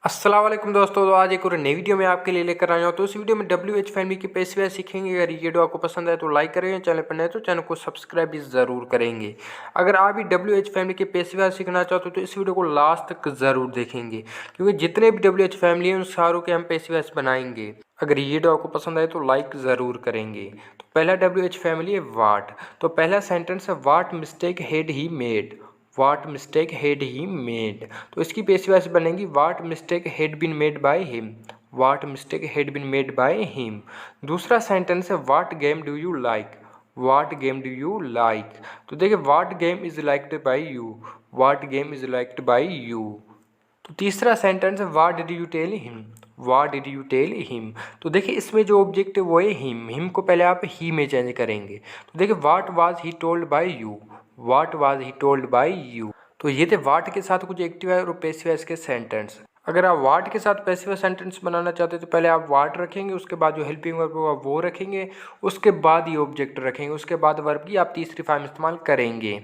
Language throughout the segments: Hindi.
अस्सलाम वालेकुम दोस्तों। तो आज एक और नई वीडियो में आपके लिए लेकर आया हूँ। तो इस वीडियो में WH फैमिली की पैसिव वॉइस सीखेंगे। अगर ये वीडियो आपको पसंद आए तो लाइक करें, चैनल पर नए तो चैनल को सब्सक्राइब भी ज़रूर करेंगे। अगर आप भी WH फैमिली की पैसिव वॉइस सीखना चाहते हो तो इस वीडियो को लास्ट तक ज़रूर देखेंगे, क्योंकि जितने भी WH फैमिली हैं उन सारों के हम पैसिव वॉइस बनाएंगे। अगर ये वीडियो आपको पसंद आए तो लाइक ज़रूर करेंगे। तो पहला WH फैमिली है वाट। तो पहला सेंटेंस है what mistake had he made. What mistake had he made. तो इसकी पैसिव वॉइस बनेगी what mistake had been made by him. What mistake had been made by him. दूसरा सेंटेंस है what game do you like. What game do you like. तो देखिए what game is liked by you. What game is liked by you. तो तीसरा सेंटेंस है what did you tell him. Watt did you tell him. तो देखिए इसमें जो ऑब्जेक्ट है वो है हिम। हिम को पहले आप ही में चेंज करेंगे। तो देखिए what was he told by you. What was he told by you. तो ये थे वाट के साथ कुछ एक्टिव और पैसिव वॉइस के सेंटेंस। अगर आप वाट के साथ पैसिव सेंटेंस बनाना चाहते हैं तो पहले आप वाट रखेंगे, उसके बाद जो हेल्पिंग वर्ब होगा वो रखेंगे, उसके बाद ये ऑब्जेक्ट रखेंगे, उसके बाद वर्ब की आप तीसरी फॉर्म इस्तेमाल करेंगे।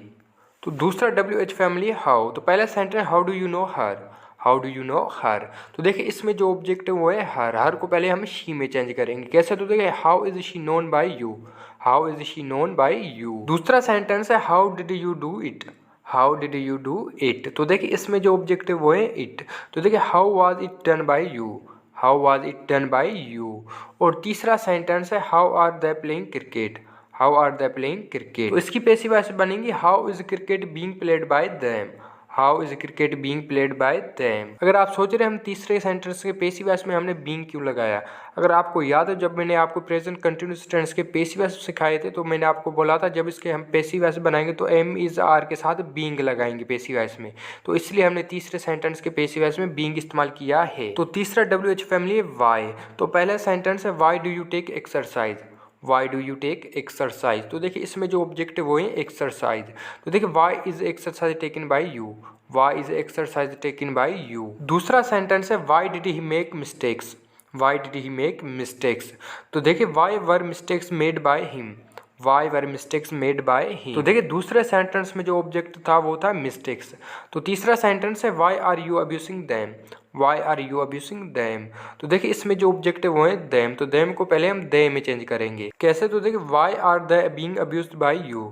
तो दूसरा WH फैमिली है हाउ। तो पहला sentence how do you know her. How do you know her. तो देखिए इसमें जो ऑब्जेक्ट है वो है हर। हर को पहले हम शी में चेंज करेंगे। कैसे? तो देखिए how is she known by you. How is she known by you. दूसरा सेंटेंस है how did you do it. How did you do it. तो देखिए इसमें जो ऑब्जेक्ट है वो है इट। तो देखिए how was it done by you. How was it done by you. और तीसरा सेंटेंस है how are they playing cricket. How are they playing cricket. तो इसकी पैसिव वॉइस बनेगी how is cricket being played by them. How is cricket being played by them. अगर आप सोच रहे हैं हम तीसरे सेंटेंस के पैसिव वॉइस में हमने बीइंग क्यों लगाया, अगर आपको याद है जब मैंने आपको प्रेजेंट कंटिन्यूअस टेंस के पैसिव वॉइस सिखाए थे तो मैंने आपको बोला था जब इसके हम पैसिव वॉइस बनाएंगे तो एम इज आर के साथ बीइंग लगाएंगे पैसिव वॉइस में। तो इसलिए हमने तीसरे सेंटेंस के पैसिव वॉइस में बीइंग इस्तेमाल किया है। तो तीसरा WH फैमिली है वाई। तो पहला सेंटेंस है why do you take exercise. Why do you take exercise. तो देखिए इसमें जो ऑब्जेक्ट है वो है एक्सरसाइज। तो देखिए why is exercise taken by you. Why is exercise taken by you. दूसरा सेंटेंस है why did he make mistakes. Why did he make mistakes. तो देखिए why were mistakes made by him. Why were mistakes made by him. तो देखिए दूसरे सेंटेंस में जो ऑब्जेक्ट था वो था मिस्टेक्स। तो तीसरा सेंटेंस है why are you abusing them. Why are you abusing them. तो देखिए इसमें जो ऑब्जेक्ट है वो है दैम। तो दैम को पहले हम दे में चेंज करेंगे। कैसे? तो देखिए why are they being abused by you.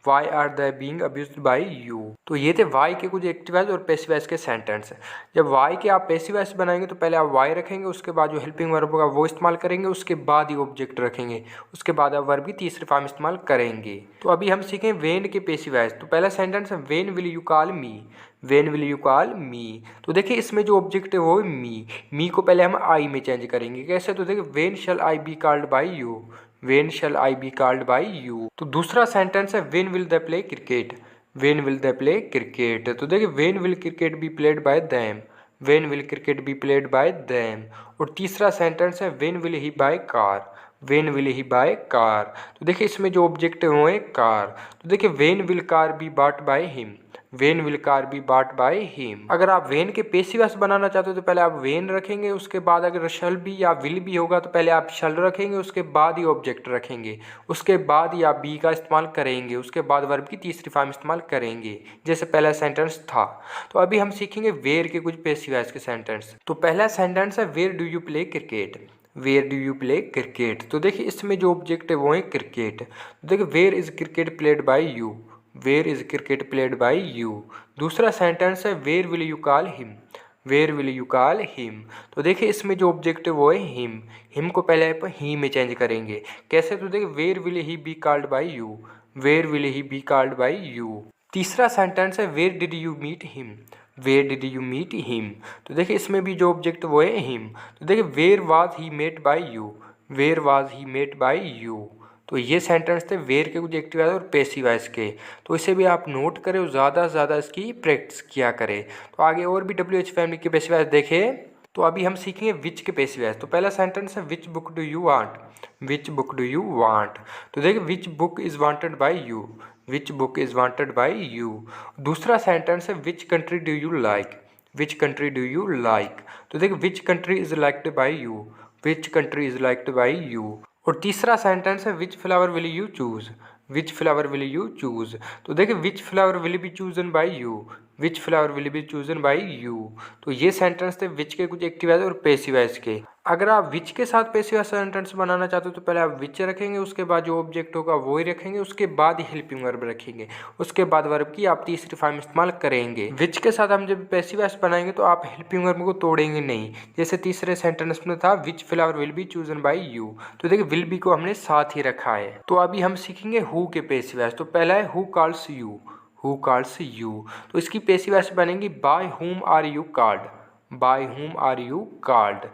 Why are they being abused by you. तो ये थे वाई के कुछ एक्टिव वॉइस और पैसिव वॉइस के सेंटेंस। जब वाई के आप पैसिव वॉइस बनाएंगे तो पहले आप वाई रखेंगे, उसके बाद जो हेल्पिंग वर्ब होगा वो इस्तेमाल करेंगे, उसके बाद ही ऑब्जेक्ट रखेंगे, उसके बाद आप वर्ब की तीसरी फॉर्म इस्तेमाल करेंगे। तो अभी हम सीखें वेन के पैसिव वॉइस। तो पहला सेंटेंस है when will you call me. When will you call मी। तो देखिए इसमें जो ऑब्जेक्ट है वो है मी। मी को पहले हम आई में चेंज करेंगे। कैसे? तो देखिए when shall I be called by you. When shall I be called by you. तो दूसरा सेंटेंस है when will they play cricket. When will they play cricket. तो देखिए when will cricket be played by them. When will cricket be played by them. और तीसरा सेंटेंस है when will he buy car. When will he buy car. तो देखिए इसमें जो ऑब्जेक्ट है वो है कार। तो देखिए when will car be bought by him. When will car be bought by him. अगर आप वेन के पैसिव वॉइस बनाना चाहते हो तो पहले आप वेन रखेंगे, उसके बाद अगर शल भी या विल भी होगा तो पहले आप शल रखेंगे, उसके बाद ही ऑब्जेक्ट रखेंगे, उसके बाद ही आप बी का इस्तेमाल करेंगे, उसके बाद वर्ब की तीसरी फॉर्म इस्तेमाल करेंगे, जैसे पहला सेंटेंस था। तो अभी हम सीखेंगे वेयर के कुछ पैसिव वॉइस के सेंटेंस। तो पहला सेंटेंस है where do you play cricket. Where do you play cricket. तो देखिए इसमें जो ऑब्जेक्ट है वो है क्रिकेट। तो देखिए where is cricket played by you. Where is cricket played by you. दूसरा सेंटेंस है where will you call him. Where will you call him. तो देखिए इसमें जो ऑब्जेक्ट है वो है हिम। हिम को पहले आप ही में चेंज करेंगे। कैसे? तो देखिए where will he be called by you. Where will he be called by you. तीसरा सेंटेंस है where did you meet him. Where did you meet him. तो देखिए इसमें भी जो ऑब्जेक्ट वो है हिम। तो देखिए where was he met by you. Where was he met by you. तो ये सेंटेंस थे वेयर के कुछ एक्टिव वॉइस और पैसिव वॉइस के। तो इसे भी आप नोट करें और ज़्यादा से ज़्यादा इसकी प्रैक्टिस किया करें। तो आगे और भी WH फैमिली के पैसिव वॉइस देखें। तो अभी हम सीखेंगे विच के पैसिव वॉइस। तो पहला सेंटेंस है which book do you want. Which book do you want. तो देखिए which book is wanted bye you. Which book is wanted bye you. दूसरा सेंटेंस है which country do you like. Which country do you like. तो देखिए which country is liked by you. Which country is liked by you. और तीसरा सेंटेंस है विच flower will you choose. Which flower will you choose. तो देखिए विच flower will be chosen by you, which flower will be chosen by you. तो ये सेंटेंस थे विच के कुछ एक्टिव वॉइस और पैसिव वॉइस के। अगर आप विच के साथ पैसिव वॉइस सेंटेंस बनाना चाहते हो तो पहले आप विच रखेंगे, उसके बाद जो ऑब्जेक्ट होगा वो ही रखेंगे, उसके बाद ही हेल्पिंग वर्ब रखेंगे, उसके बाद वर्ब की आप तीसरी फॉर्म इस्तेमाल करेंगे। विच के साथ हम जब पैसिव वॉइस बनाएंगे तो आप हेल्पिंग वर्ब को तोड़ेंगे नहीं। जैसे तीसरे सेंटेंस में था विच flower will be chosen by you, तो देखिए विल बी को हमने साथ ही रखा है। तो अभी हम सीखेंगे हु के पैसिव वॉइस। तो पहला है who calls you, who calls you. तो इसकी पैसिव वॉइस बनेगी by whom are you called, by whom are you called.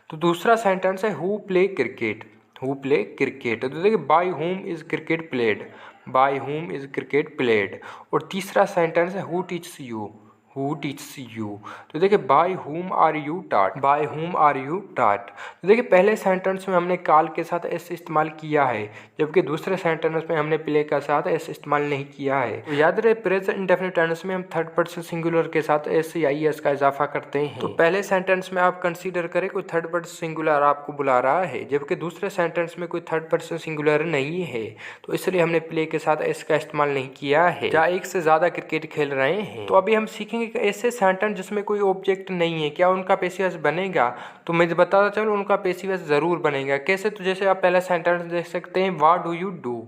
तो दूसरा सेंटेंस है who play cricket, who play cricket. तो देखिए by whom is cricket played, by whom is cricket played. और तीसरा सेंटेंस है who teaches you, who teaches you. तो देखिए by whom are you taught, by whom are you taught. तो देखिए पहले सेंटेंस में हमने कॉल के साथ एस इस्तेमाल किया है, जबकि दूसरे सेंटेंस में हमने प्ले के साथ एस इस्तेमाल नहीं किया है। तो याद रहे प्रेजेंट इंडेफिनिट टेंस में हम थर्ड पर्सन सिंगुलर के साथ एस या एस का इजाफा करते हैं। तो पहले सेंटेंस में आप कंसीडर करें कोई थर्ड पर्सन सिंगुलर आपको बुला रहा है, जबकि दूसरे सेंटेंस में कोई थर्ड पर्सन सिंगुलर नहीं है, तो इसलिए हमने प्ले के साथ एस का इस्तेमाल नहीं किया है। या एक से ज्यादा क्रिकेट खेल रहे हैं। तो अभी हम सीखेंगे ऐसे सेंटेंस जिसमें कोई ऑब्जेक्ट नहीं है, क्या उनका पैसिव वॉइस बनेगा? तो मैं बताता चलूँ उनका पैसिव वॉइस जरूर बनेगा। कैसे? तो जैसे आप पहला सेंटेंस देख सकते हैं what do you do,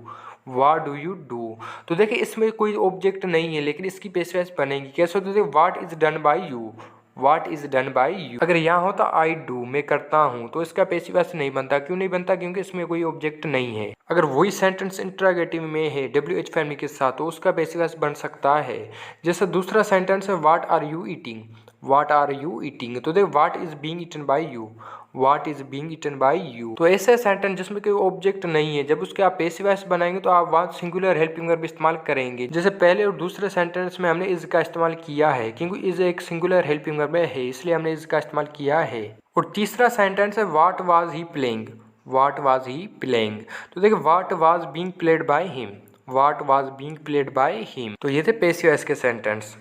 what do you do. तो देखिए इसमें कोई ऑब्जेक्ट नहीं है लेकिन इसकी पैसिव वॉइस बनेगी। कैसे? तो देखिए what is done by you, what is done by you. अगर यहाँ होता आई डू, मैं करता हूँ, तो इसका पैसिव वॉइस नहीं बनता। क्यों नहीं बनता? क्योंकि इसमें कोई ऑब्जेक्ट नहीं है। अगर वही सेंटेंस इंट्रोगेटिव में है WH फैमिली के साथ तो उसका पैसिव वॉइस बन सकता है। जैसे दूसरा सेंटेंस है what are you eating, what are you eating. तो देख what is being eaten by you, what is being eaten by you. तो ऐसे सेंटेंस जिसमें कोई ऑब्जेक्ट नहीं है, जब उसके आप पैसिव वॉइस बनाएंगे तो आप वहाँ सिंगुलर हेल्पिंग वर्ब इस्तेमाल करेंगे। जैसे पहले और दूसरे सेंटेंस में हमने इज का इस्तेमाल किया है, क्योंकि इज एक सिंगुलर हेल्पिंग वर्ब है, इसलिए हमने इज का इस्तेमाल किया है। और तीसरा सेंटेंस है what was he playing, what was he playing. तो देखिए what was being played bye him, what was being played bye him. तो ये थे पैसिव वॉइस के सेंटेंस।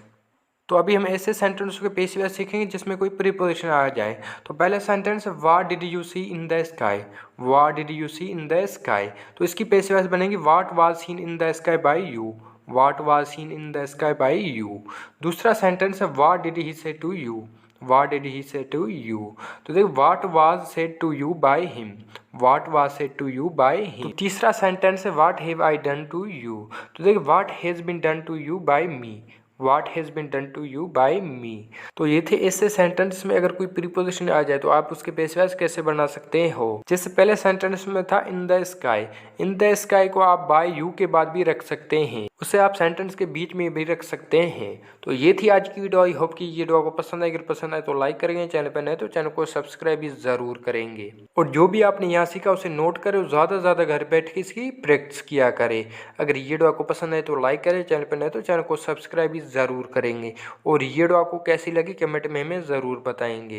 तो अभी हम ऐसे सेंटेंस के पैसिव वॉइस सीखेंगे जिसमें कोई प्रीपोजिशन आ जाए। तो पहला सेंटेंस है what did you see in the sky, what did you see in the sky. तो इसकी पैसिव वॉइस बनेगी what was seen in the sky by you, what was seen in the sky by you. दूसरा सेंटेंस है what did he say to you, what did he say to you. तो देखो what was said to you by him, what was said to you by him. तो तीसरा सेंटेंस है what have I done to you. तो देखो what has been done to you by me, What has been done to you by me। तो ये थे ऐसे सेंटेंस में अगर कोई प्रीपोजिशन आ जाए तो आप उसके पैसिव वॉइस कैसे बना सकते हो। जैसे पहले सेंटेंस में था इन the sky, in the sky को आप बाय यू के बाद भी रख सकते हैं, उसे आप सेंटेंस के बीच में भी रख सकते हैं। तो ये थी आज की वीडियो। आई होप कि ये वीडियो आपको पसंद आए। अगर पसंद आए तो लाइक करेंगे, चैनल पर नए तो चैनल को सब्सक्राइब भी जरूर करेंगे। और जो भी आपने यहाँ सीखा उसे नोट करें और ज़्यादा से ज़्यादा घर बैठ के इसकी प्रैक्टिस किया करें। अगर ये वीडियो आपको पसंद आए तो लाइक करें, चैनल पर नए तो चैनल को सब्सक्राइब भी ज़रूर करेंगे। और ये वीडियो आपको कैसी लगी कमेंट में हमें ज़रूर बताएंगे।